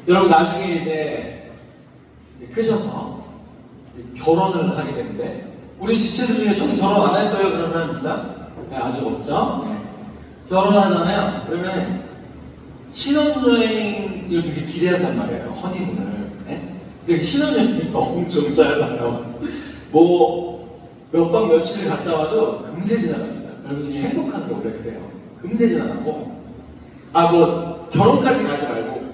여러분 나중에 이제 크셔서 결혼을 하게 되는데 우리 지체들 중에 저는 결혼 안 할 거예요 그런 사람 있어요? 네, 아직 없죠? 네. 결혼하잖아요. 그러면 신혼여행을 되게 기대한단 말이에요. 허니문을. 네? 근데 신혼여행이 엄청 짧아요. 몇 박 며칠을 갔다 와도 금세 지나갑니다. 여러분이 행복한 게 원래 그래요. 금세 지나가고 결혼까지 가지 말고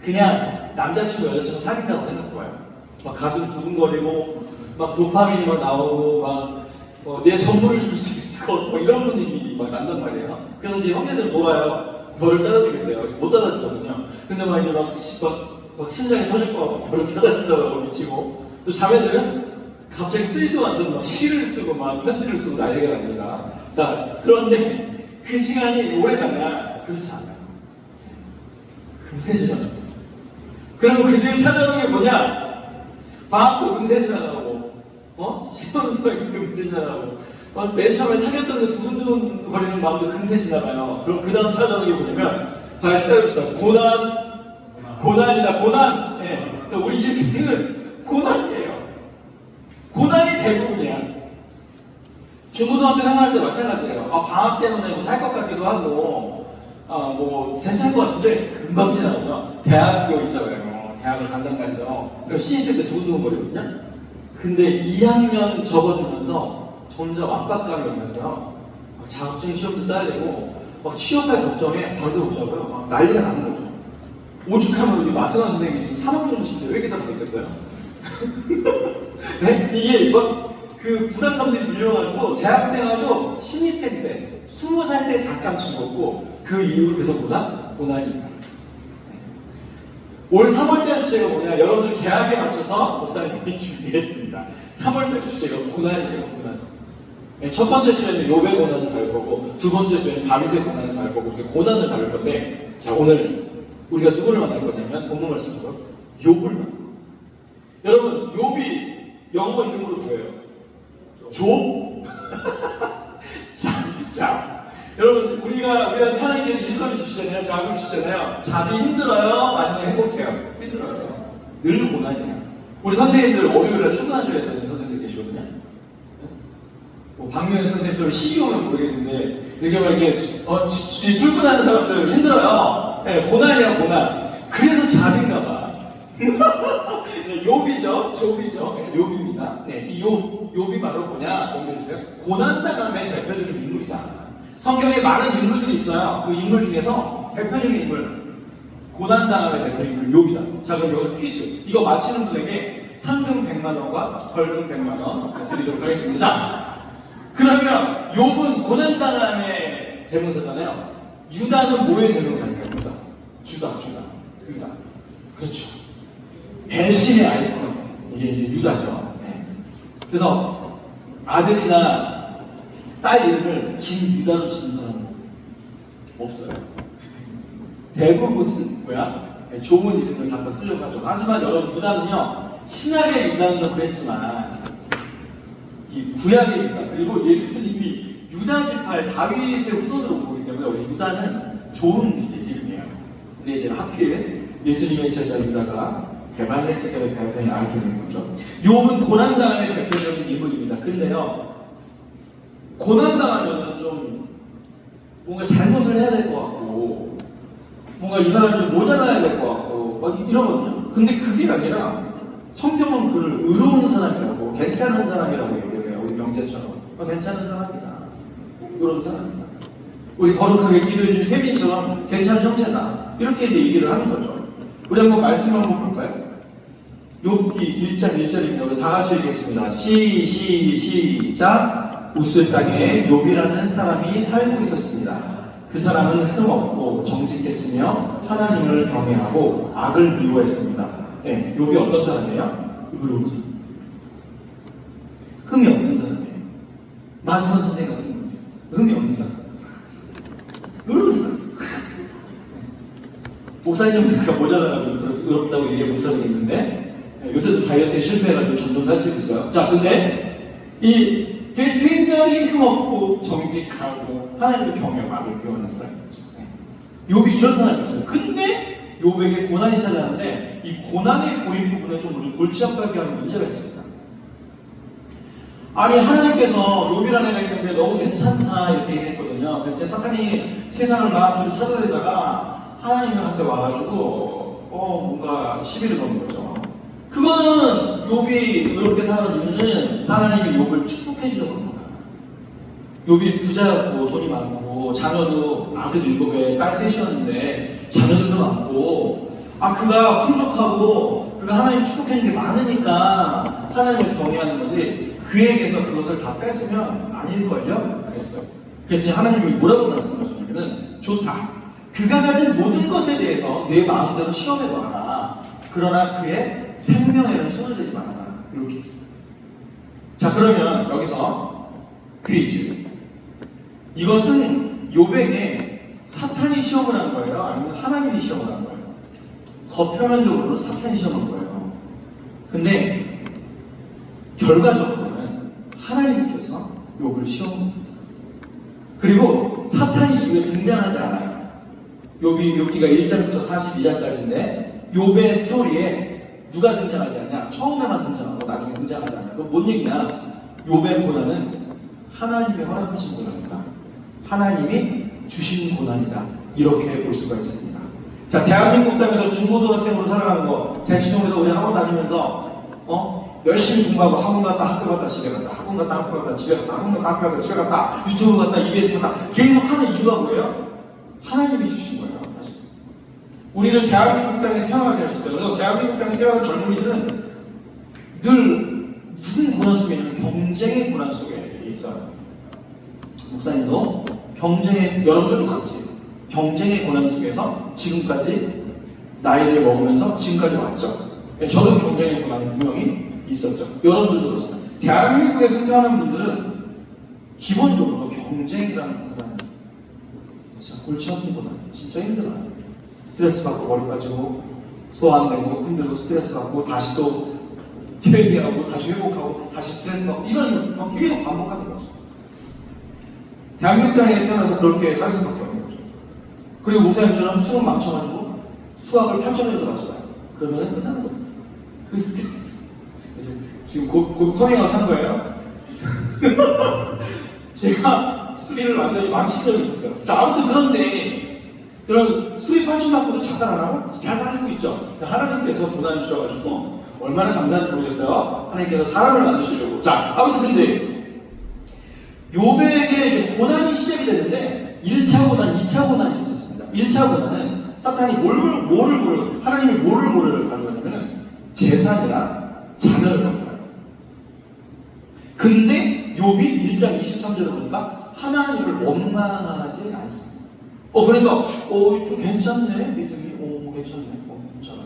그냥 남자친구 여자친구 사귄다고 생각해봐요. 막 가슴 두근거리고 막 도파민이 막 나오고 내 전부를 줄 수 있을 것 같고 이런 분들이 막 난단 말이에요. 그래서 이제 형제들 놀아요. 별을 따라주겠대요. 못 따라주거든요. 근데 막 이제 막 심장이 터질 거 같고 별을 따라준다고 미치고 또 자매들은 갑자기 쓰지도 않던 막 시를 쓰고 막 편지를 쓰고 난리가 납니다. 자, 그런데 그 시간이 오래 가냐? 그렇지 않아요. 금세 지나갑니다. 그럼 그 뒤에 찾아오는 게 뭐냐? 방학도 금세 지나가고, 시험도 금세 지나가고, 맨 처음에 사귀었던 그 두근두근 거리는 마음도 금세 지나가요. 그럼 그 다음 찾아오는 게 뭐냐면, 다시 따라해봅시다. 고난이다, 고난. 네. 그래서 우리 인생은 고난이에요. 고난이 대부분이야. 중고등학교 생활할 때 마찬가지예요. 방학 때문에 살 것 같기도 하고, 괜찮을 것 같은데, 금방 지나가죠. 대학교 있잖아요. 대학을 간단 말이죠. 그럼 신입생 때 두근두근거리거든요. 근데 2학년 접어들면서 점점 압박감이 오면서요. 자격증 시험도 따야 되고, 취업할 걱정에 벌도 못 잡아요. 막 난리가 나는 거죠. 오죽하면 우리 마승환 선생님이 지금 3학년이신데 왜 이렇게 생각했겠어요? 네? 이게 그 부담감들이 밀려가지고 대학생활도 신입생 때, 20살 때 잠깐 즐겁고 그 이후로 계속 고난입니다. 올 3월달 주제가 뭐냐? 여러분들 계약에 맞춰서 목사님이 준비했습니다. 3월달 주제가 고난이에요, 고난. 네, 첫 번째 주에는 욥의 고난을 다룰 거고, 두 번째 주에는 다윗의 고난을 다룰 거고, 이렇게 고난을 다룰 건데, 자, 오늘 우리가 누구를 만날 거냐면, 본문 말씀으로 욥을 만날 거예요. 여러분, 욥이 영어 이름으로 뭐예요? 조? 진짜. 여러분, 우리한테 하나님께서 일거리 주시잖아요. 자금 주시잖아요. 잠이 힘들어요? 아니면 행복해요? 힘들어요. 늘 고난이에요. 우리 선생님들 월요일에 출근하셔야 되는 선생님들 계시거든요. 박명현 선생님 좀 시기오면 모르겠는데, 되게 막 이게, 출근하는 사람들 힘들어요. 네, 고난이야, 고난. 그래서 잠인가 봐. 네, 욥이죠. 욥이죠. 네, 욥입니다. 네, 이 욥이 바로 뭐냐? 공개해주세요. 고난당함의 대표적인 인물이다. 성경에 많은 인물들이 있어요. 그 인물 중에서 대표적인 인물, 고난당함의 대표적인 인물 욥이다. 자, 그럼 여기서 퀴즈. 이거 맞히는 분에게 상금 100만 원과 벌금 100만 원 드리도록 하겠습니다. 자, 그러면 욥은 고난당함의 대명사잖아요. 유다는 뭐의 대명사일까요? 유다. 그렇죠. 배신의 아이콘. 이게 이제 유다죠. 네. 그래서 아들이나 딸 이름을 김유다로 짓는 사람은 없어요. 대부분은 좋은 이름을 갖다 쓰려고 하죠. 하지만 여러분, 유다는요, 신약의 유다는 그랬지만 이 구약의 유다, 그리고 예수님이 유다 지파의 다윗의 후손으로 보기 때문에 우리 유다는 좋은 이름이에요. 근데 이제 하필 예수님의 제자 유다가 개발했기 때문에 굉장히 알게 된 거죠. 욥은 고난당함의 대표적인 인물입니다. 근데요, 고난당하면 좀 뭔가 잘못을 해야 될 것 같고, 뭔가 이 사람이 좀 모자라야 될 것 같고, 막 이러거든요. 근데 그게 아니라 성경은 그를 의로운 사람이라고, 괜찮은 사람이라고 얘기해요. 우리 명제처럼. 괜찮은 사람이다. 의로운 사람이다. 우리 거룩하게 기도해준 세민처럼 괜찮은 형제다. 이렇게 이제 얘기를 하는 거죠. 우리 한번 말씀 한번 볼까요? 욥기 1장 1절입니다. 우리 다 같이 읽겠습니다. 시작. 우스 땅에 욥이라는 사람이 살고 있었습니다. 그 사람은 흠없고 정직했으며 하나님을 경외하고 악을 미워했습니다. 네, 욥이 어떤 사람이에요? 의로운 사람. 흠이 없는 사람이에요. 마스원 선생님 같은 분이에요. 흠이 없는 사람. 의로운 사람. 목사님 모자라가지고 의롭다고 얘기해 본 사람이 있는데, 요새도 다이어트에 실패해가지고 점점 살찌고 있어요. 자, 근데 굉장히 흠없고 정직하고 하나님을 경외하고 악을 미워하는 사람이었죠. 욥이 이런 사람이었어요. 근데 욥에게 고난이 찾아왔는데 이 고난의 고인 부분에 좀 우리 골치 아프게 하는 문제가 있습니다. 아니 하나님께서 욥이라는 애가 있는데 너무 괜찮다 이렇게 얘기했거든요. 그때 사탄이 세상을 마음대로 찾아내다가 하나님한테 와가지고 뭔가 시비를 거는 거죠. 그거는 욥이 그렇게 사는 이유는 하나님이 욥을 축복해 주려고 합니다. 욥이 부자였고 돈이 많고 자녀도 아들 7에 딸 3이었는데 자녀들도 많고 그가 풍족하고 그가 하나님 축복해 주는 게 많으니까 하나님을 경외하는 거지 그에게서 그것을 다 뺏으면 아닐걸요? 그랬어요. 그래서 하나님이 뭐라고 말씀하셨냐면 좋다. 그가 가진 모든 것에 대해서 내 마음대로 시험해봐라. 그러나 그의 생명에는 손을 대지 말아라. 이렇게 했어요. 자 그러면 여기서 퀴즈. 이것은 욥에게 사탄이 시험을 한 거예요? 아니면 하나님이 시험을 한 거예요? 겉표면적으로 사탄이 시험한 거예요. 근데 결과적으로는 하나님께서 욥을 시험합니다. 그리고 사탄이 이후에 등장하지 않아요. 욥기가 1장부터 42장까지인데 욥의 스토리에 누가 등장하지 않냐? 처음에만 등장하고 나중에 등장하지 않아요. 그건 뭔 얘기냐? 욥의 고난은 하나님의 허락하신 고난이다. 하나님이 주신 고난이다. 이렇게 볼 수가 있습니다. 자, 대한민국 땅에서 중고등학생으로 살아가는 거, 대치동에서 우리 학원 다니면서 열심히 공부하고 학원 갔다 학교 갔다 집에 갔다 학원 갔다 학교 갔다 집에 갔다 학원 갔다 학교 갔다 집에 갔다 유튜브 갔다 EBS 갔다 계속 하는 이유가 뭐예요? 하나님이 주신 거예요. 사실. 우리를 대한민국 땅에 태어나게 하셨어요. 그래서 대한민국 땅에 태어난 젊은이들은 늘 무슨 고난 속에 있냐면 경쟁의 고난 속에 있어요. 목사님도 경쟁의, 여러분들도 같이 경쟁의 고난 속에서 지금까지 나이를 먹으면서 지금까지 왔죠. 저도 경쟁의 고난이 분명히 있었죠. 여러분들도 그렇습니다. 대한민국에 생활하는 분들은 기본적으로 경쟁이라는 고난이 있어요. 진짜 골치 아픈 고난, 진짜 힘들어요. 스트레스 받고 머리 빠지고 소화 안 되고 힘들고 스트레스 받고 다시 또 회개하고 다시 회복하고 다시 스트레스 받고 이런 거 계속 반복하는 거죠. 대한민국 땅에 태어나서 그렇게 살 수밖에 없는 거죠. 그리고 목사님처럼 수능 망쳐가지고 수학을 8점에도 맞춰봐요. 그러면 끝나는 겁니다. 그 스트레스. 지금 곧 커밍아웃 한 거예요. 제가 수리를 완전히 망친 적이 있었어요. 자, 아무튼 그런데 그런 수리 8점 맞고도 자살 안 하고 자살하고 있죠. 하나님께서 고난 주셔가지고 얼마나 감사한지 모르겠어요. 하나님께서 사람을 만드시려고. 자, 아무튼 근데 욥에게 이제 고난이 시작이 되는데 1차 고난, 2차 고난이 있었습니다. 1차 고난은 사탄이 하나님이 뭐를 가져가냐면 재산이나 자녀를 가져가요. 근데 욥이 1장 23절을 보니까 하나님을 원망하지 않습니다. 그러니까 좀 괜찮네 믿음이 괜찮네 괜찮네.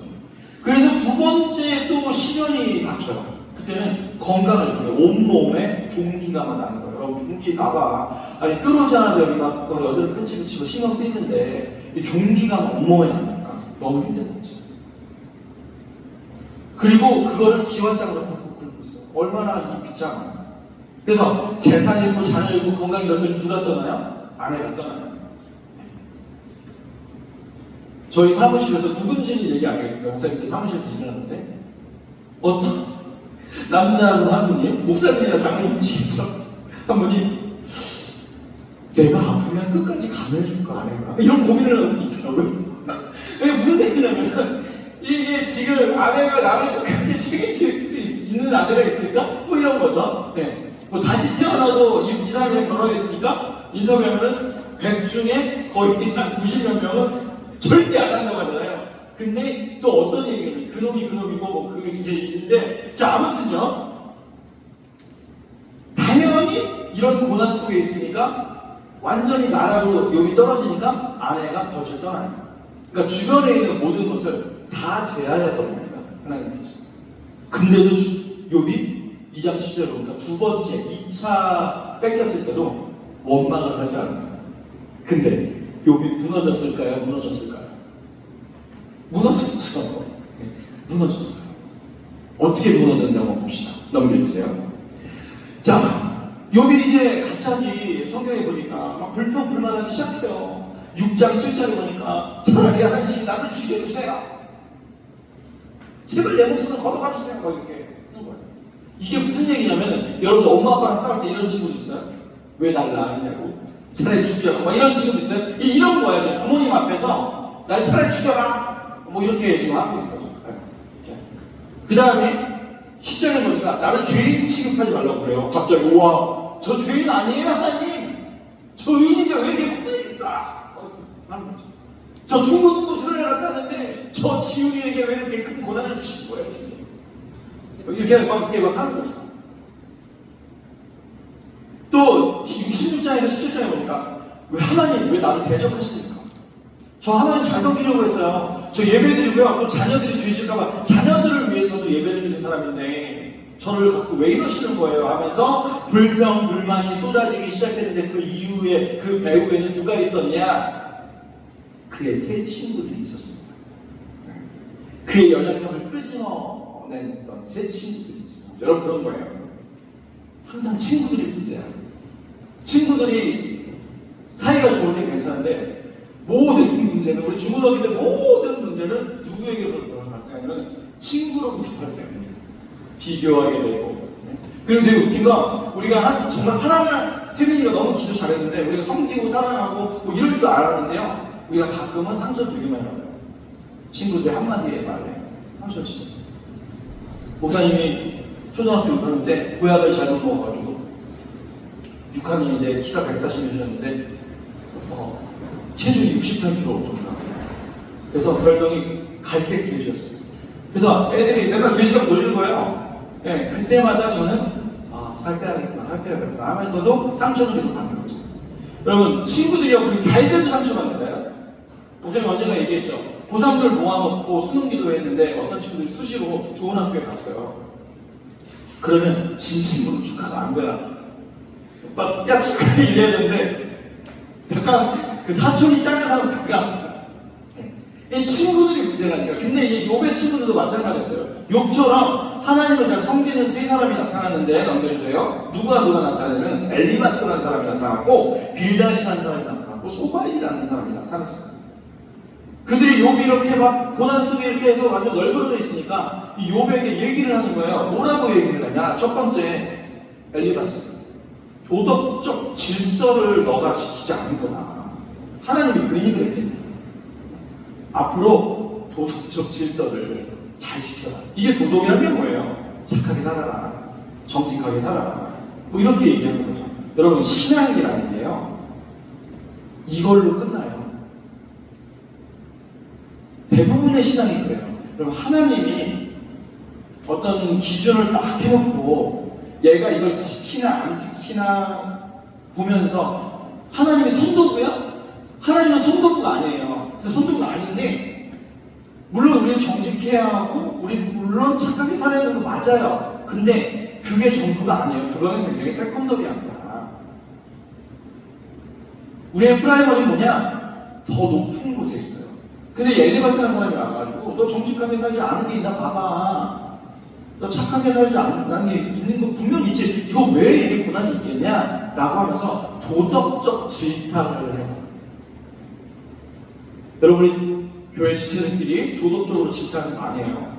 그래서 두 번째 또 시련이 닥쳐요. 그때는 건강을 중요해요. 온몸에 종기가 나는 거예요. 여러분 종기 나봐. 아니 뾰루지 하나 여기다 여드름 끝이 붙이고 신경 쓰이는데 이 종기가 온몸에 나니까 너무 힘든 거지. 그리고 그거를 기관장으로 푹푹 긁고 있어요. 얼마나 이 비참한. 그래서 재산 잃고 자녀 잃고 건강 잃었더니 누가 떠나요? 아내가 떠나요. 저희 사무실에서 누군지는 얘기 안 하겠습니다. 목사님들 사무실에서 일을 하는데 어떤 남자분 한 분이 목사님이나 장로님이시겠죠? 한 분이 내가 아프면 끝까지 감해줄까 안 해볼까? 이런 고민을 하고 있더라고요. 이게 무슨 얘기냐면 이게 지금 아내가 나를 끝까지 책임질 수 있는 아내가 있을까? 뭐 이런 거죠. 네. 뭐 다시 태어나도 이 사람이랑 결혼하겠습니까? 인터뷰하면은 100 중에 거의 한 90몇 명은 절대 안 한다고 하잖아요. 근데 또 어떤 얘기냐면 그놈이고 뭐 그게 있는데 자 아무튼요 당연히 이런 고난 속에 있으니까 완전히 나라로 욥이 떨어지니까 아내가 덫을 떠나요. 그러니까 주변에 있는 모든 것을 다 제하여 버립니다. 하나님께서. 근데도 욥이 2장 10절에 보니까 두 번째 2차 뺏겼을 때도 원망을 하지 않아요. 근데 욥이 무너졌을까요? 무너졌죠. 네, 무너졌어요. 어떻게 무너졌냐고 한번 봅시다. 넘겨주세요. 자, 욥이 이제 갑자기 성경에 보니까 막 불평불만하기 시작해요. 6장 7장에 보니까 차라리 하나님 나를 죽여주세요. 제발 내 목숨을 걷어가 주세요. 이렇게 하는 거예요. 이게 무슨 얘기냐면 여러분들 엄마 아빠랑 싸울 때 이런 친구도 있어요. 왜 날 낳았냐고. 차라리 죽여라. 뭐 이런 친구도 있어요. 이런 거예요. 지금 부모님 앞에서 날 차라리 죽여라. 뭐 이렇게 지금 하고 있는 거죠. 그 다음에 10장에 보니까 나를 죄인 취급하지 말라고 그래요. 갑자기 우와 저 죄인 아니에요 하나님. 저 의인인데 왜 이렇게 고난이 있어? 하는 거죠. 저 중고등부 수련회 갔다 왔는데 저 지훈이에게 왜 이렇게 큰 고난을 주신 거예요 지금? 이렇게 막 하는 거죠. 또 66장에서 17장에 보니까 왜 하나님 왜 나를 대접하십니까? 저 하나님 잘 섬기려고 했어요. 저 예배드리고요. 또 자녀들이 죄질까봐 자녀들을 위해서도 예배를 드린 사람인데 저를 갖고 왜 이러시는 거예요? 하면서 불평, 불만이 쏟아지기 시작했는데 그 이후에 그 배후에는 누가 있었냐? 그의 새 친구들이 있었습니다. 그의 연약함을 끄집어냈던 새 친구들이 있습니다. 여러분 그런 거예요. 항상 친구들이 문제야. 친구들이 사이가 좋을 때 괜찮은데 모든 문제는 우리 중고등학교 모든 문제는 누구에게로 발생하냐면 친구로부터 발생합니다. 비교하게 되고. 그리고 되게 웃긴 건 우리가 정말 사랑을 세민이가 너무 기도 잘했는데 우리가 섬기고 사랑하고 뭐 이럴 줄 알았는데요. 우리가 가끔은 상처 되게 많이 받아요. 친구들 한마디에 말해 상처 치죠. 목사님이 초등학교 6학년 때 보약을 잘못 먹어가지고 6학년인데 키가 140이셨는데 체중이 68kg 정도 나왔어요. 그래서 별명이 갈색 돼지였어요. 그래서 애들이 맨날 돼지가 놀리는 거예요. 네, 그때마다 저는 살 빼야겠구나 하면서도 상처는 계속 받는 거죠. 여러분 친구들이요 잘 돼도 상처받는다요. 목사님 언젠가 얘기했죠. 고3들 모아놓고 수능 기도했는데 어떤 친구들이 수시로 좋은 학교에 갔어요. 그러면 진심으로 축하가 안 돼요. 야 축하해 이래야 되는데 약간 그 사촌이 딸린 사람 가까워. 이 친구들이 문제라니까. 근데 이 욥의 친구들도 마찬가지였어요. 욥처럼 하나님을 잘 섬기는 세 사람이 나타났는데 넘겨주세요. 누가 나타나냐면 엘리마스라는 사람이 나타났고 빌닷이라는 사람이 나타났고 소바일이라는 사람이 나타났어요. 그들이 욥이 이렇게 막 고난 속에 이렇게 해서 완전 널브러져 있으니까 이 욥에게 얘기를 하는 거예요. 뭐라고 얘기를 하냐? 첫 번째 엘리마스. 도덕적 질서를 너가 지키지 않는구나. 하나님이 그 얘기를 했대요. 앞으로 도덕적 질서를 잘 지켜라. 이게 도덕이라는 게 뭐예요? 착하게 살아라. 정직하게 살아라. 뭐 이렇게 얘기하는 거죠. 여러분 신앙이라는 게요. 이걸로 끝나요. 대부분의 신앙이 그래요. 여러분 하나님이 어떤 기준을 딱 해놓고 얘가 이걸 지키나 안 지키나 보면서 하나님이 선도부야? 하나님은 선도부가 아니에요. 그래서 선도부가 아닌데 물론 우리는 정직해야 하고 우리 물론 착하게 살아야 되는 거 맞아요. 근데 그게 전부가 아니에요. 그거는 굉장히 세컨더리합니다. 우리의 프라이머리는 뭐냐? 더 높은 곳에 있어요. 근데 엘리바스라는 사람이 와가지고 너 정직하게 살지 않은 게 있나 봐봐. 너 착하게 살지 않는 게 있는 거 분명히 있지. 이거 왜 이게 고난이 있겠냐? 라고 하면서 도덕적 질타를 해요. 여러분이 교회 지체들끼리 도덕적으로 질타하는 거 아니에요.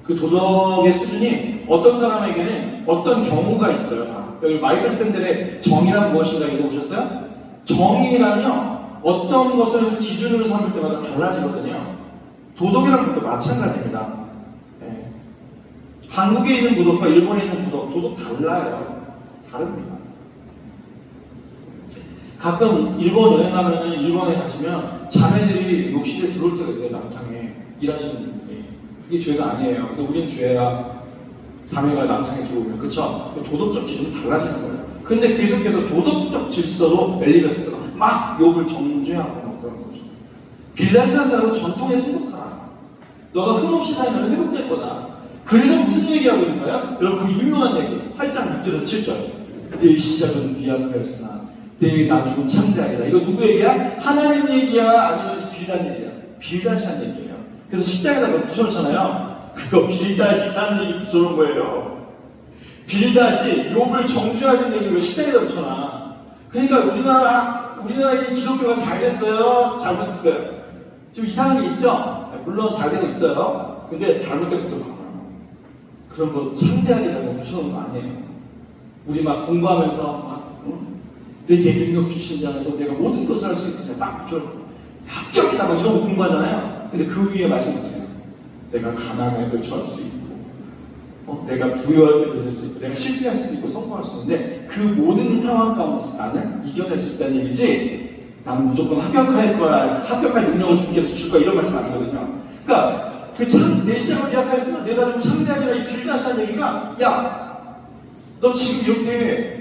그 도덕의 수준이 어떤 사람에게는 어떤 경우가 있어요. 여기 마이클 샌델의 정의란 무엇인가 읽어보셨어요? 정의란요 어떤 것을 기준으로 삼을 때마다 달라지거든요. 도덕이란 것도 마찬가지입니다. 네. 한국에 있는 도덕과 일본에 있는 도덕 달라요. 다릅니다. 가끔 일본 여행하면 일본에 가시면 자매들이 욕실에 들어올 때가 있어요. 남창에 일하시는 분들이. 그게 죄가 아니에요. 근데 우린 죄야. 자매가 남창에 들어오면 그쵸? 도덕적 기준이 달라지는 거예요. 근데 계속해서 도덕적 질서로 엘리베스가 막 욕을 정죄하고 그런 거죠. 빌닷이라는 사람은 전통에 승복하라. 너가 흠없이 살면 회복될 거다. 그래서 무슨 얘기하고 있는 거야? 여러분 그 유명한 얘기 8장 6절에서 7절 내 시작은 미약하였으나 내 나중은 창대하리라. 이거 누구 얘기야? 하나님 얘기야? 아니면 빌닷 얘기야? 빌닷이 한 얘기예요. 그래서 식당에다가 붙여놓잖아요. 그거 빌닷이 한 얘기 붙여놓은 거예요. 빌닷이 욥을 정죄하는 얘기를 식당에다 붙여놔. 그러니까 우리나라 우리나라의 기독교가 잘 됐어요? 잘못됐어요? 좀 이상한 게 있죠? 물론 잘 되고 있어요. 근데 잘못된 것도 많아요. 그런 거 창대하게라고 붙여놓은 거 아니에요. 우리 막 공부하면서 막 내게 능력 주신 자에서 내가 모든 것을 할 수 있으냐 딱 붙여놓고 합격이다 막 이런 거 공부하잖아요. 근데 그 위에 말씀 보세요. 내가 가난에도 처할 수 있고 내가 부유할 때도 될 수 있고 내가 실패할 수도 있고 성공할 수 있는데 그 모든 상황 가운데서 나는 이겨낼 수 있다는 얘기지 나는 무조건 합격할 거야 합격할 능력을 주께서 주실 거야 이런 말씀 아니거든요. 그러니까 내 시험을 예약했으면 내가 좀 창대하게라 이 빌다시한 얘기가 야 너 지금 이렇게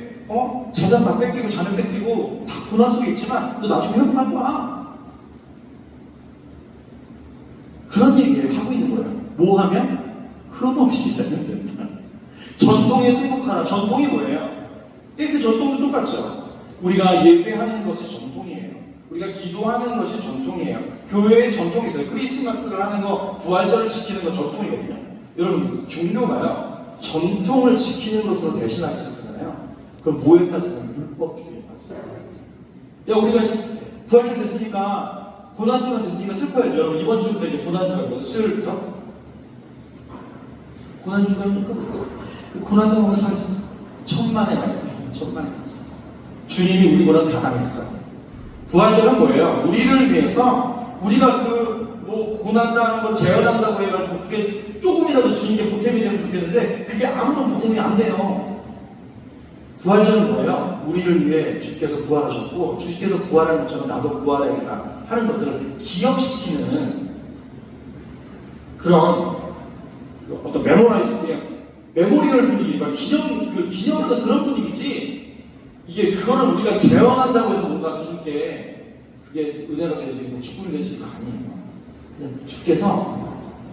재산 다 뺏기고 자녀 뺏기고 다 고난 속에 있지만 너 나중에 회복할 거야. 그런 얘기를 하고 있는 거예요. 뭐 하면? 흠없이 살면 된다. 전통에 승복하라. 전통이 뭐예요? 그 전통도 똑같죠. 우리가 예배하는 것이 전통이에요. 우리가 기도하는 것이 전통이에요. 교회의 전통이 있어요. 크리스마스를 하는 거, 부활절을 지키는 거 전통이거든요. 여러분, 종교가요. 전통을 지키는 것으로 대신하기 시작하잖아요. 그럼 뭐에 빠지면 율법주의에 빠져요. 야, 우리가 부활절 됐으니까 고난주가 됐으니까 슬퍼야죠. 여러분, 이번 주부터 이제 고난주가 있거든요. 수요일부터. 고난주가 있니까 고난당하고 살죠. 천만의 말씀이에요. 천만의 말씀. 주님이 우리 보다 다 당했어요. 부활절은 뭐예요? 우리를 위해서 우리가 고난당하는 걸 재현한다고 해가지고 그게 조금이라도 주님께 보탬이 되면 좋겠는데 그게 아무런 보탬이 안 돼요. 부활절은 뭐예요? 우리를 위해 주께서 부활하셨고 주께서 부활한 것처럼 나도 부활해야겠다 하는 것들을 기억시키는 그런 어떤 메모리얼 분위기가 기념하는 그런 분위기지 이게 그거를 우리가 재현한다고 해서 뭔가 주님께 그게 은혜가 되지고 기쁨이 되지가 아니에요. 그냥 주께서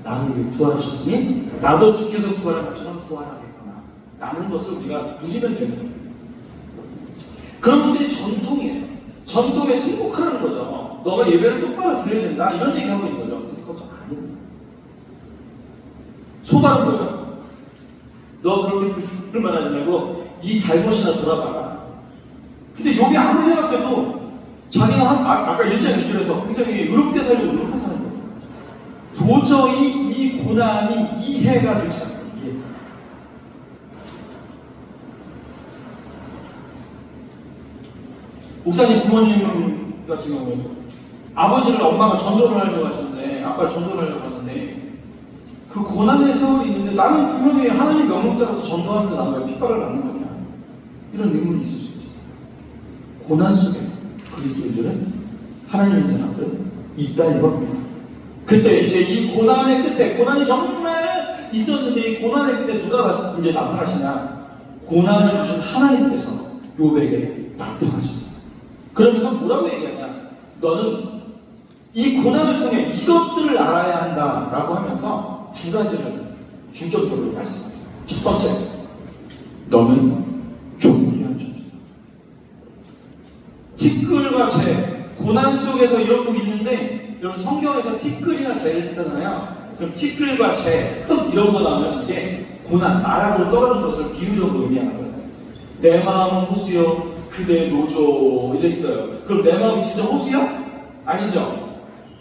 나를 위해 부활하셨으니 나도 주께서 부활한 것처럼 부활하겠구나 라는 것을 우리가 누리면 되는 거예요. 그런 것들이 전통이에요. 전통에 승복하라는 거죠. 너가 예배를 똑바로 드려야 된다 이런 얘기하고 있는 거죠. 근데 그것도 아닙니다. 소발은 뭐예요? 너 그렇게 불만 하지 말고 네 잘못이나 돌아봐라. 근데 여기 아무리 생각해도 자기는 아까 1장 1절에서 굉장히 의롭게 살려고 노력한 사람이에요. 도저히 이 고난이 이해가 되지 않아요. 목사님 부모님 같은 경우에도 아버지를 엄마가 전도를 하려고 하셨는데 아빠를 전도를 하려고 하는데 그 고난의 세월이 있는데 나는 분명히 하나님 명령 따라서 전도하는데 나는 왜 핍박을 받는 거냐 이런 의문이 있을 수 있죠. 고난 속에 그리스도인들은 하나님의 자녀들은 있다 이겁니다. 그때 이제 이 고난의 끝에 고난이 정말 있었는데 이 고난의 끝에 누가 이제 나타나시냐 고난을 주신 하나님께서 욥에게 나타나십니다. 그러면서 뭐라고 얘기하냐 너는 이 고난을 통해 이것들을 알아야 한다라고 하면서 두 가지를 중점적으로 말씀하세요. 첫 번째, 너는 존귀한 존재다. 티끌과 재, 고난 속에서 이러고 있는데 여러분 성경에서 티끌이나 재를 뜻하잖아요. 그럼 티끌과 재, 흙 이런 거 나오면 이게 고난, 나락으로 떨어진 것을 비유적으로 의미하는 거예요. 내 마음은 호수요, 그대의 노조 이래 있어요. 그럼 내 마음이 진짜 호수야? 아니죠.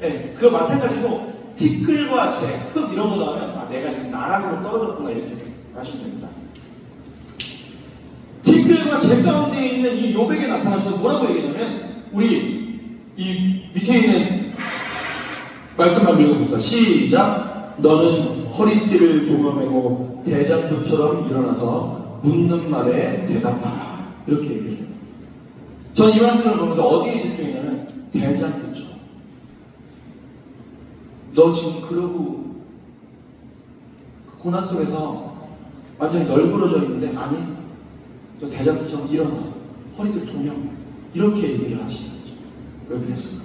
네, 그거 마찬가지고 티끌과 재, 흙 이런 거 나오면 내가 지금 나락으로 떨어졌구나 이렇게 생각하시면 됩니다. 티끌과 재 가운데 있는 이 욥에게 나타나셔서 뭐라고 얘기하냐면 우리 이 밑에 있는 말씀만 읽어봅시다. 시작. 너는 허리띠를 동여매고 대장부처럼 일어나서 묻는 말에 대답하라. 이렇게 얘기해요. 전 이 말씀을 보면서 어디에 집중했냐면 대장부처럼. 너 지금 그러고 고난 속에서 완전히 널브러져 있는데 아니 너 대장부처럼 일어나 허리를 동여 이렇게 얘기를 하시는 거죠. 왜 그랬을까?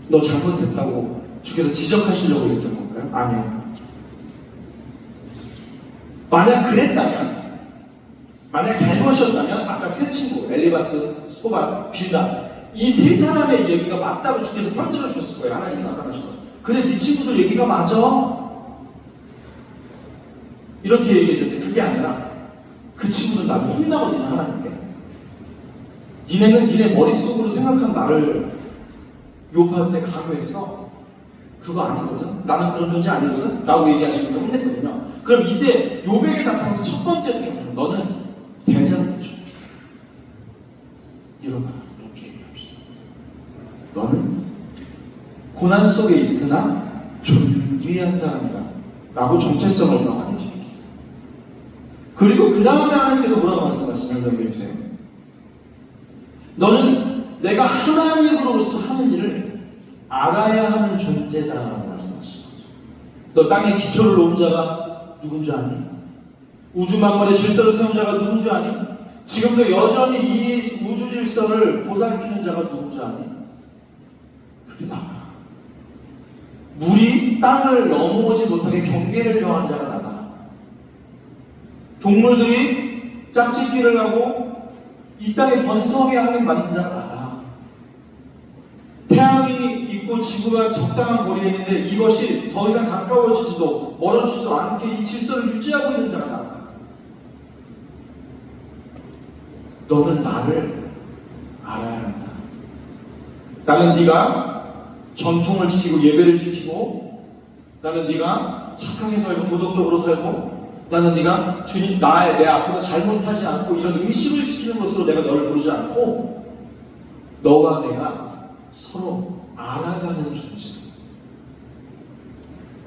너 잘못했다고 주께서 지적하시려고 했던 건가요? 아니요. 만약 그랬다면 만약 잘못이었다면 아까 세 친구 엘리바스, 소발, 빌다 이 세 사람의 얘기가 맞다고 주께서 편들어 주셨을 거예요. 하나님이 나타나셔서. 그래 네 친구들 얘기가 맞아. 이렇게 얘기해 줬는데 그게 아니라 그 친구들 나를 혼나거든요. 하나님께. 니네는 니네 머릿속으로 생각한 나를 욥한테 강요했어. 그거 아니거든. 나는 그런 존재 아니거든. 라고 얘기하시면서 혼냈거든요. 그럼 이제 욥에게 나타나서 첫 번째 표현은 너는 대장이죠. 일어나. 이렇게 얘기합시다. 너는 고난 속에 있으나 존귀한 자입니다. 라고 정체성을 명하는 것입니다. 그리고 그 다음에 하나님께서 뭐라고 말씀하시냐면 여기세요. 너는 내가 하나님으로서 하는 일을 알아야 하는 존재다라고 말씀하시는 거죠. 너 땅에 기초를 놓은 자가 누군 줄 아니? 우주 만물의 질서를 세운 자가 누군 줄 아니? 지금도 여전히 이 우주 질서를 보살피는 자가 누군 줄 아니? 그게 나다. 물이 땅을 넘어오지 못하게 경계를 정한 자가 나다. 동물들이 짝짓기를 하고 이 땅에 번성하게 하게 만든 자가 나다. 태양이 있고 지구가 적당한 거리에 있는데 이것이 더 이상 가까워지지도 멀어지지도 않게 이 질서를 유지하고 있는 자가 나다. 너는 나를 알아야 한다. 나는 네가 전통을 지키고 예배를 지키고, 나는 네가 착하게 살고 도덕적으로 살고, 나는 네가 주님 내 앞에서 잘못하지 않고 이런 의식을 지키는 것으로 내가 너를 부르지 않고, 너와 내가 서로 알아가는 존재.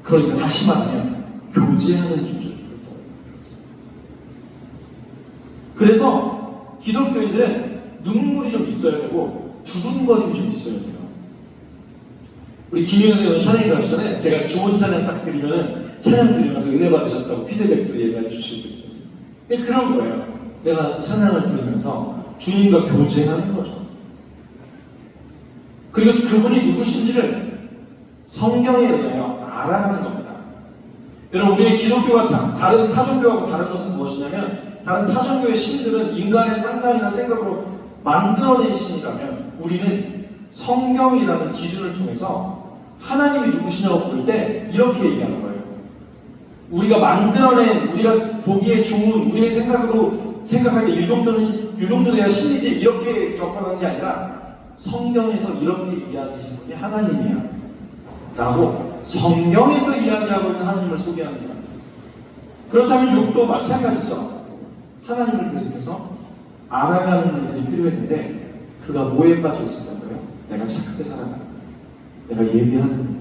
그러니까 다시 말하면 교제하는 존재를 부른다. 그래서 기독교인들은 눈물이 좀 있어야 되고 두근거림이 좀 있어야 돼요. 우리 김윤호 선생님 찬양이 가시잖아요. 제가 좋은 찬양 딱 드리면은 찬양 드리면서 은혜 받으셨다고 피드백도 얘기해 주시고 그런 거예요. 내가 찬양을 들으면서 주님과 교제하는 거죠. 그리고 그분이 누구신지를 성경에 의하여 알아가는 겁니다. 여러분, 우리의 기독교가 다른 타종교하고 다른 것은 무엇이냐면, 다른 타종교의 신들은 인간의 상상이나 생각으로 만들어낸 신이라면 우리는 성경이라는 기준을 통해서 하나님이 누구시냐고 볼 때 이렇게 얘기하는 거예요. 우리가 만들어낸, 우리가 보기에 좋은, 우리의 생각으로 생각하기에 이 정도 돼야 신이지 이렇게 접근하는 게 아니라 성경에서 이렇게 이야기하시는 분이 하나님이야 라고 성경에서 이야기하고 있는 하나님을 소개하는 사람. 그렇다면 욥도 마찬가지죠. 하나님을 계속해서 알아가는 일이 필요했는데 그가 뭐에 빠져 있었다고요? 내가 착하게 살아가, 내가 예배하는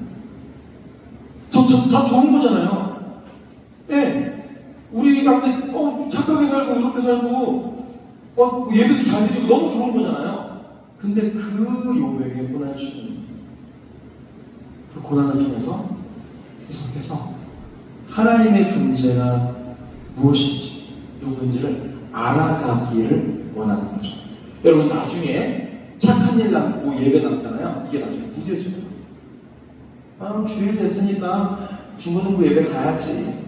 다 좋은 거잖아요. 예, 우리 같은 착하게 살고 이렇게 살고 예배도 잘 드리고 너무 좋은 거잖아요. 근데 그 욥에게 고난을 주는 그 고난을 통해서 계속해서 하나님의 존재가 무엇인지 누구인지를 알아가기를 원하는 거죠. 여러분, 나중에 착한 일 남고 예배 남잖아요. 이게 나중에 무뎌져요. 주일 됐으니까 중고등부 예배 가야지.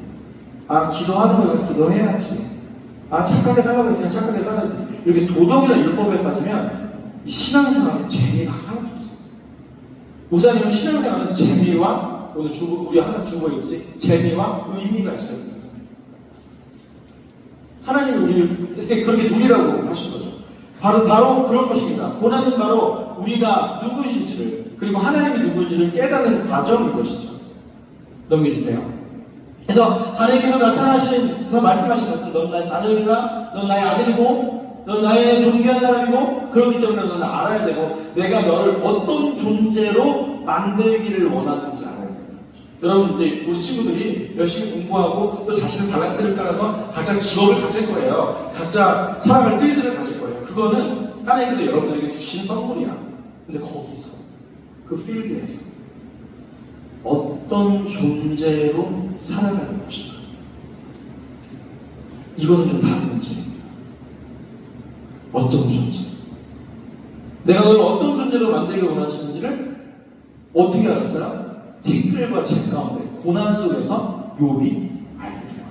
기도하는 거니까 기도해야지. 착하게 살아가 있으면 착하게 살아야지. 이렇게 도덕이나 율법에 빠지면 이 신앙생활은 재미가 하나도 없어요. 목사님은 신앙생활은 재미와, 오늘 우리 항상 중국어 얘기지, 재미와 의미가 있어요. 하나님이 우리를 그렇게 누리라고 하신 거죠. 바로 그런 것입니다. 고난은 바로 우리가 누구신지를, 그리고 하나님이 누구인지를 깨닫는 과정인 것이죠. 넘겨주세요. 그래서 하나님께서 나타나셔서 말씀하신 것은 넌 나의 자녀이다, 넌 나의 아들이고, 넌 나의 존귀한 사람이고, 그렇기 때문에 너는 알아야 되고, 내가 너를 어떤 존재로 만들기를 원하는지 알아야 돼요. 여러분, 이제 우리 친구들이 열심히 공부하고 또 자신의 달란트를 따라서 각자 직업을 가질 거예요. 각자 살아갈 필드를 가질 거예요. 그거는 하나님께서 여러분들에게 주신 선물이야. 근데 거기서, 그 필드에서 어떤 존재로 살아가는 것인가? 이거는 좀 다른 문제입니다. 어떤 존재? 내가 너를 어떤 존재로 만들기 원하시는지를 어떻게 알았어요? 티끌과 재 가운데 고난 속에서 욥이 알게 돼요.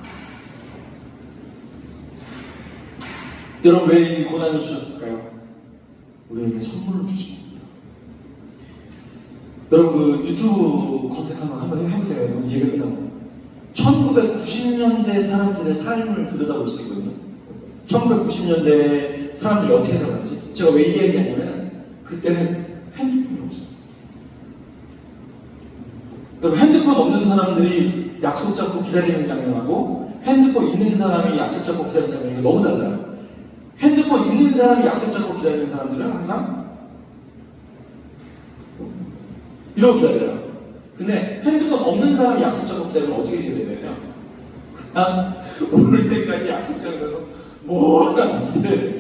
여러분, 왜 이 고난을 주셨을까요? 우리에게 선물을 주십니다. 여러분, 그 유튜브 검색 한번 해보세요. 예배 끝나고 1990년대 사람들의 삶을 들여다볼 수 있거든요. 1990년대 사람들이 어떻게 살았지? 제가 왜 이 얘기하냐면 그때는 핸드폰이 없었어요. 그럼 핸드폰 없는 사람들이 약속 잡고 기다리는 장면하고 핸드폰 있는 사람이 약속 잡고 기다리는 장면이 너무 달라요. 핸드폰 있는 사람이 약속 잡고 기다리는 사람들은 항상 이러고 기다려요. 근데 핸드폰 없는 사람이 약속 잡고 기다리면 어떻게 기다려요? 그냥 올 때까지 약속장에서 뭐가 기다려요.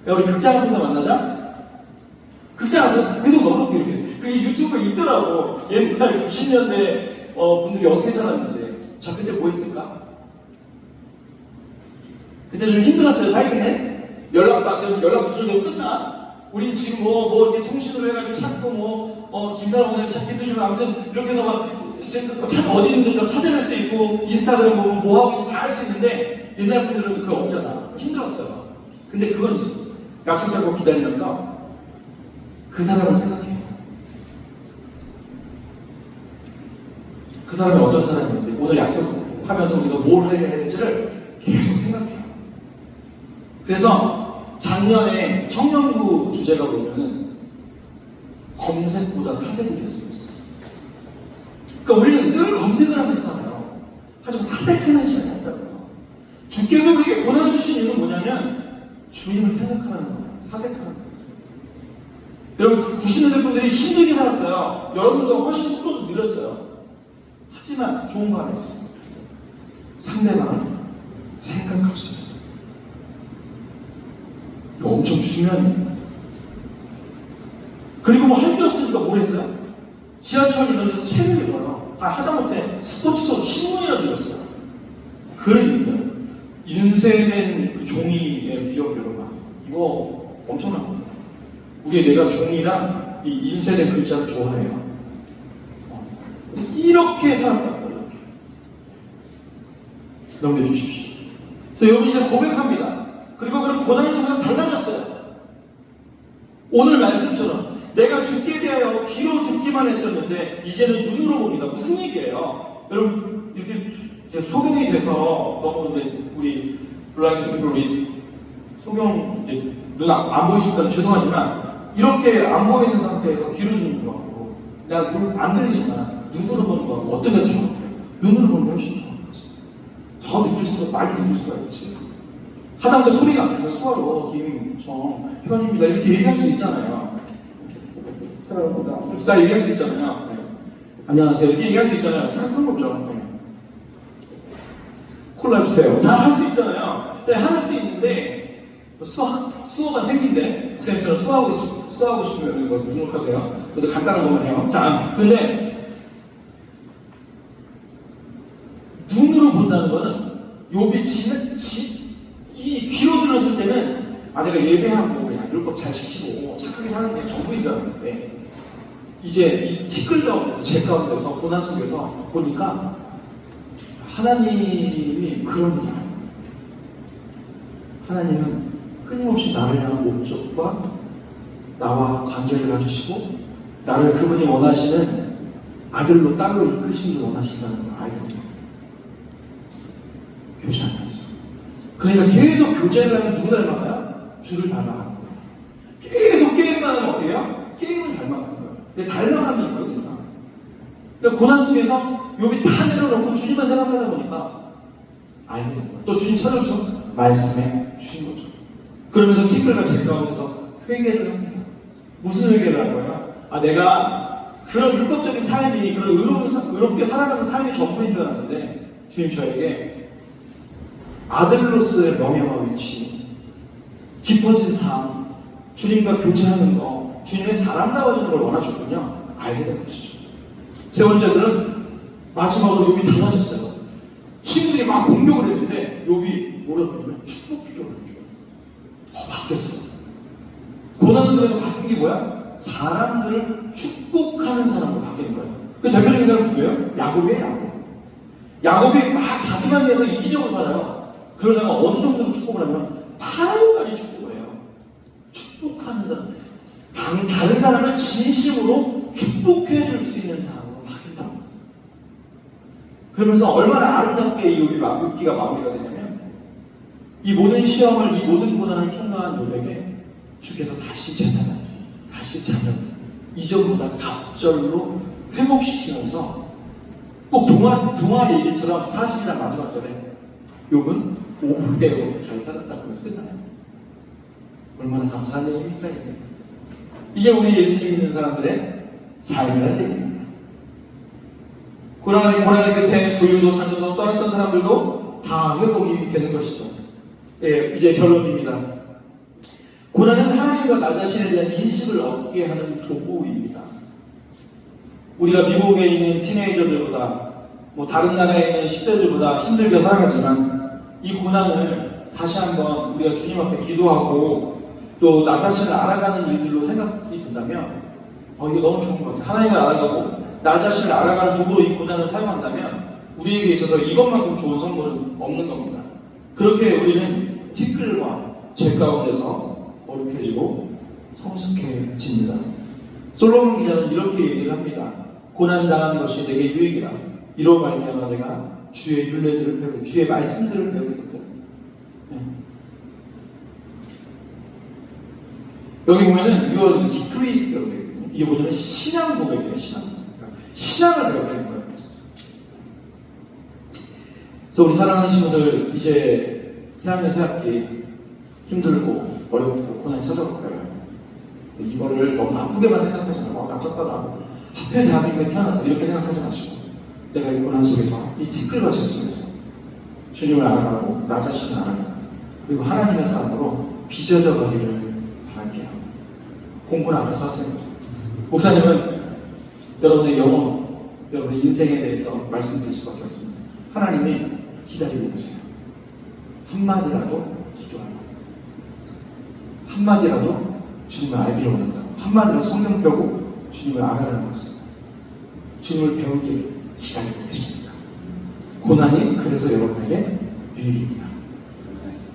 야, 우리 극장 앞에서 만나자? 극장 앞에서 계속 넣어놓고 이렇게. 그게 유튜브에 있더라고. 옛날 90년대 분들이 어떻게 살았는지. 자, 그때 뭐 했을까? 그때 좀 힘들었어요, 살기는. 연락도 안 되면 연락 두절되고 끝나. 우린 지금 뭐 이렇게 통신으로 해가지고 찾고 김사람 선생님 찾기 힘들지만 아무튼 이렇게 해서 막 어디 있는지 찾아낼 수 있고 인스타그램 보면 뭐 하고 있는지 다 할 수 있는데 옛날 분들은 그거 없잖아. 힘들었어요. 근데 그건 있었어. 약속 잡고 기다리면서 그 사람을 생각해요. 그 사람이 어떤 사람인지 오늘 약속하면서 우리가 뭘 해야 되는지를 계속 생각해요. 그래서 작년에 청년부 주제가 보면은 검색보다 사색이 됐어요. 그러니까 우리는 늘 검색을 하고 있잖아요. 하지만 사색하는 시간이 없다고요. 주께서 우리에게 고난 주신 이유는 뭐냐면 주님을 생각하는 거예요. 사색하는 거예요. 여러분 90년대 분들이 힘들게 살았어요. 여러분도 훨씬 속도도 느렸어요. 하지만 좋은 거 하나 있었어요. 상대방을 생각할 수 있어요. 이거 엄청 중요한 일이에요. 그리고 뭐 할 게 없으니까 뭘 했어요? 지하철 이런 데서 책을 읽어요. 하다못해 스포츠서 신문이라도 읽었어요. 그러니까 인쇄된 그 종이의 비교를 여러분 이거 엄청난 겁니다. 내가 종이랑 이 인쇄된 글자를 좋아해요. 이렇게 살았다고 이렇게 넘겨주십시오. 그래서 여러분 이제 고백합니다. 그리고 그런 고난을 통해서 달라졌어요. 오늘 말씀처럼 내가 주께 대하여 귀로 듣기만 했었는데 이제는 눈으로 봅니다. 무슨 얘기예요? 여러분 이렇게 이제 소경이 돼서 너무 이제 우리 블라인드 우리 소경 이제 눈 안 보이시니까 죄송하지만 이렇게 안 보이는 상태에서 귀로 듣는 거 같고 내가 안 들리지만 눈으로 보는 거 같고 어떤 게 더 좋아요? 눈으로 보는 게 훨씬 좋아요. 더 느낄 수가 많이 느낄 수가 있지. 하다못해 소리가 안 들리면 수화로 현입니다 이렇게 얘기할 수 있잖아요. 나 얘기할 수 있잖아요. 네. 안녕하세요 이렇게 얘기할 수 있잖아요. 다 그런 거죠. 네. 콜라 주세요. 다 할 수 있잖아요. 네, 할 수 있는데 수어가 생긴데 선생님처럼 수어하고 싶으면 이거 등록하세요. 그래서 간단한 것만 해요. 자, 근데 눈으로 본다는 거는 욥이 이 귀로 들었을 때는 내가 예배하고 그냥 율법 잘 지키고 착하게 사는 게 전부인 줄 알았는데 이제 이 티끌 가운데서 제 가운데서 고난 속에서 보니까 하나님이 그런 분이 아니에요. 하나님은 끊임없이 나를 향한 목적과 나와 관계를 가지시고 나를 그분이 원하시는 아들로 딸로 이끄시기를 원하신다는 걸 알게 됩니다. 교제하면서 그러니까 계속 교제를 하면 누구 닮아가요? 주를 닮아가는 거예요. 계속 게임만 하면 어떻게 해요? 게임을 닮아가는 거예요. 근데 닮아감이 있거든요. 그러니까 고난 속에서 욥이 다 내려놓고 주님만 생각하다 보니까 알게 된 거예요. 또 주님 찾아주셔서 말씀해 주신 거죠. 그러면서 티끌과 제 가운데서 회개를 합니다. 무슨 회개를 한 거예요? 내가 그런 율법적인 삶이 그런 의롭게 살아가는 삶이 전부인 줄 알았는데 주님 저에게 아들로서의 명예와 위치, 깊어진 삶, 주님과 교제하는 거, 주님의 사람다워지는 걸 원하셨군요. 알게 된 것이죠. 세 번째는 마지막으로 욥이 달라졌어요. 친구들이 막 공격을 했는데 욥이 뭐라고 하냐면 축복 기도를 해요. 바뀌었어. 고난을 통해서 바뀐 게 뭐야? 사람들을 축복하는 사람으로 바뀌는 거예요. 그 대표적인 사람은 누구예요? 야곱이에요. 야곱이 막 자기만 위해서 이기적으로 살아요. 그러다가 어느 정도로 축복을 하면 파라오까지 축복을 해요. 축복하는 사람. 다른 사람을 진심으로 축복해 줄 수 있는 사람으로 바뀐다. 그러면서 얼마나 아름답게 이 욥기가 마무리가 되냐면 이 모든 시험을, 이 모든 고난을 통과한 너에게 주께서 다시 재산을, 다시 자녀를 이전보다 갑절로 회복시키면서 꼭 동화 얘기처럼 40이란 마지막 절에 욥은 5배로 잘 살았다고 해서 끝나요. 얼마나 감사한 얘기입니까? 이게 우리 예수님 믿는 사람들의 삶이라는 얘기입니다. 고난의 끝에 소유도 자녀도 떠났던 사람들도 다 회복이 되는 것이죠. 예, 이제 결론입니다. 고난은 하나님과 나 자신에 대한 인식을 얻게 하는 도구입니다. 우리가 미국에 있는 티네이저들보다 다른 나라에 있는 10대들보다 힘들게 살아가지만 이 고난을 다시 한번 우리가 주님 앞에 기도하고 또 나 자신을 알아가는 일들로 생각이 든다면 이거 너무 좋은 것 같아요. 하나님을 알아가고 나 자신을 알아가는 도구로 이 고난을 사용한다면 우리에게 있어서 이것만큼 좋은 선물은 없는 겁니다. 그렇게 우리는 티끌과 제 가운데서 거룩해지고 성숙해집니다. 솔로몬 기자는 이렇게 얘기를 합니다. 고난당하는 것이 내게 유익이라. 이로 말미암아 내가 주의 율례들을 배우고 주의 말씀들을 배우거든. 여기 보면은 이거 디크리스라고 되어 있거든요. 이게 뭐냐면 신앙 고백이에요. 신앙을 배워야 되는 거예요. 그래서 우리 사랑하는 친구들 이제 새학년 새학기 힘들고 어렵고 고난이 찾아올 거예요. 이거를 너무 나쁘게만 생각하지 말고 답답하다. 하필 대한민국에 태어나서 이렇게 생각하지 마시고 내가 이 고난 속에서 이 티끌과 재 속에서 주님을 알아가고 나 자신을 알아가고 그리고 하나님의 사람으로 빚어져 가기를 바랄게요. 공부는 알아서 하세요. 목사님은 여러분의 영혼, 여러분의 인생에 대해서 말씀드릴 수밖에 없습니다. 하나님이 기다리고 계세요. 한마디라도 기도하고 한마디라도 주님을 알기를 원한다. 한마디로 성경 펴고 주님을 알아가는 것을 주님을 배우기를 기다리고 계십니다. 고난이 그래서 여러분에게 유익입니다.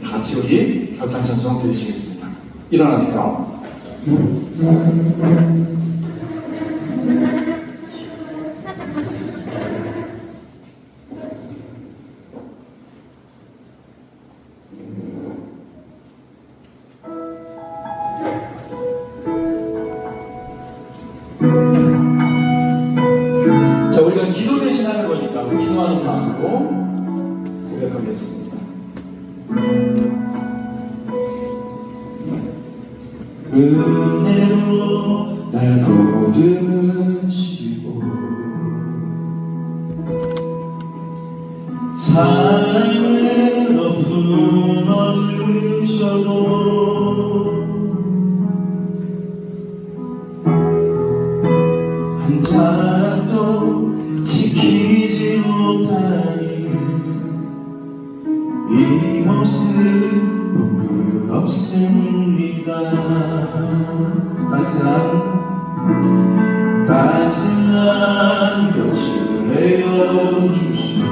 다 같이 우리 결단 찬송 드리시겠습니다. 일어나세요. 자, 우리가 기도 대신 하는 거니까 그 기도하는 마음으로 고백하겠습니다. 은혜로 날 보듬으시고 삶으로 품어주셔도 한 자락도 지키지 못하니 이 모습 부끄럽습니다. 따스한 곁을 내어주시니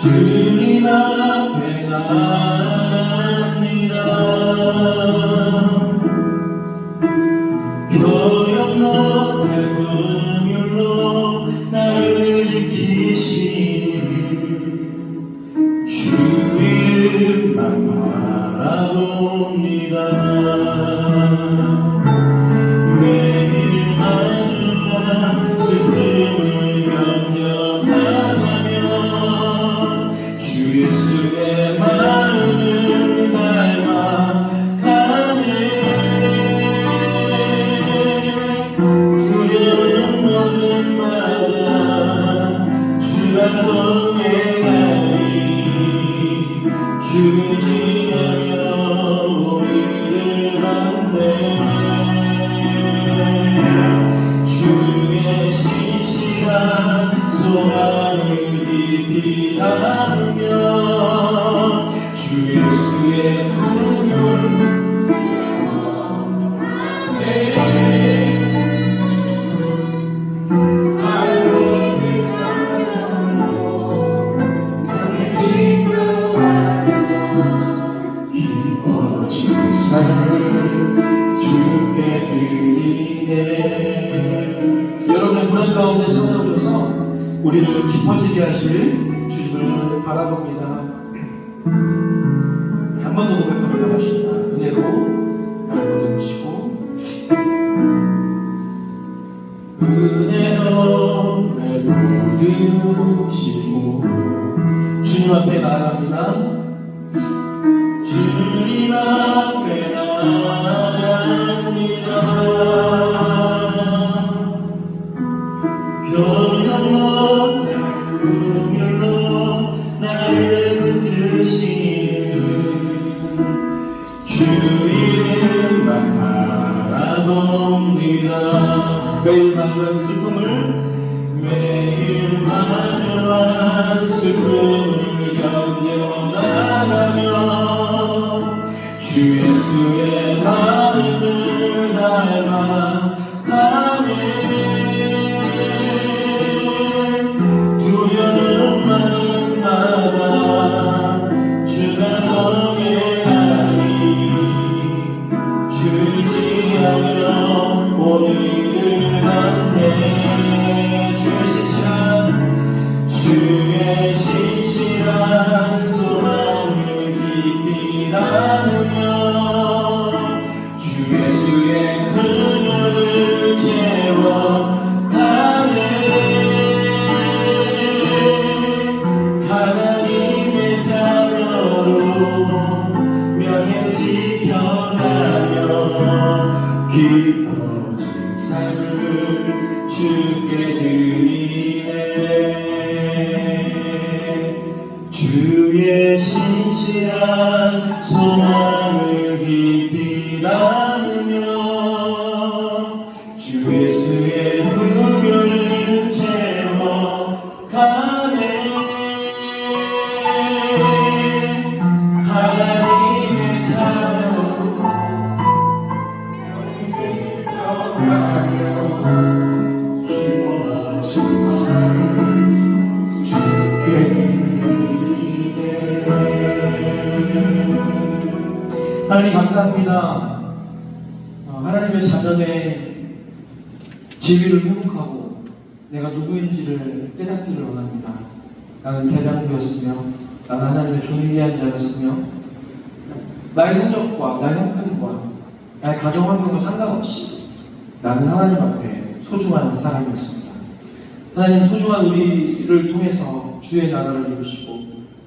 주님 앞에 나갑니다. 도령 못할 긍휼로 나를 지키시니 주 이름만 바라봅니다. 매일 마주한 슬픔을 견뎌나가며 주 예수의 마음을 닮아가네. 두려운 모든 마다 주가 동행하니 주지하며 우리를 만내. 주의 신실한 소망을 깊이 담으며 주 예수의 품을 채워가네. 하나님의 자녀로 너의 지켜가며 기뻐진 삶을 주께 드리네. 여러분의 고난 가운데 찾아오셔서 우리를 기뻐지게 하실 주님을 주를 바라봅니다. 한 번 더 고백하며 나갑시다. 은혜로 나를 거두시고 은혜로 나를 거두시고 주님 앞에 나아갑니다. 주님 앞에 나아갑니다. 교영 못할 우물로 나를 붙드시는 주 이름만 바라봅니다. 매일 마주한 슬픔을 견뎌 나가며 주 예수의 마음을 닮아가네. 두려움 많은 마다 주가 너에하니 주지하며 오늘을 안내주시자. 주의 신실한 소망을 깊이 나누며 주 예수의 그녀를 채워가네. 하나님의 자녀로 명예 지켜가며 기뻐진 삶을 주께 드리네. 주의 신실한 소망을 깊이 나누며 주 예수의 부교를 채워가네. 하나님의 자녀로 지켜가며 기뻐진 삶을 주께 하나님 감사합니다. 하나님의 자녀의 지위를 회복하고 내가 누구인지를 깨닫기를 원합니다. 나는 대장부였으며 나는 하나님의 존귀한 자였으며 나의 성적과 나의 형편과 나의 가정 환경과 상관없이 나는 하나님 앞에 소중한 사람이었습니다. 하나님 소중한 우리를 통해서 주의 나라를 이루시고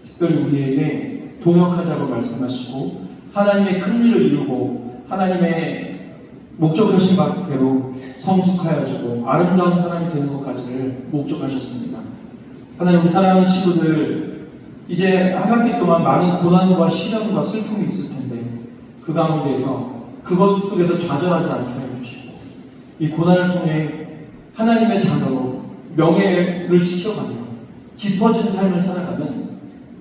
특별히 우리에게 동역하자고 말씀하시고 하나님의 큰 일을 이루고 하나님의 목적하신 바대로 성숙하여지고 아름다운 사람이 되는 것까지를 목적하셨습니다. 하나님 우리 사랑하는 친구들 이제 한 학기 동안 많은 고난과 시련과 슬픔이 있을 텐데 그 가운데에서 그것 속에서 좌절하지 않게 해주시고 이 고난을 통해 하나님의 자녀로 명예를 지켜가며 깊어진 삶을 살아가는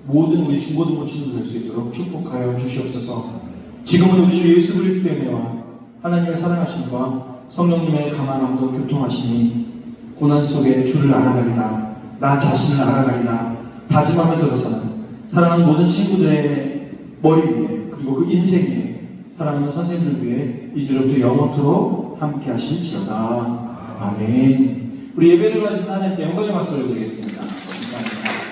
모든 우리 중고등부 친구들 될 수 있도록 축복하여 주시옵소서. 지금은 우리 주 예수 그리스도의 은혜와 하나님의 사랑하심과 성령님의 강한함도 교통하시니 고난 속에 주를 알아가리라 나 자신을 알아가리라 다짐하며 들어서는 사랑하는 모든 친구들의 머리 위에 그리고 그 인생에 사랑하는 선생님들 위해 이제로부터 영원토록 함께 하실지어다. 아멘. 우리 예배를 가진 하나님께 영광의 박수를 드리겠습니다. 감사합니다.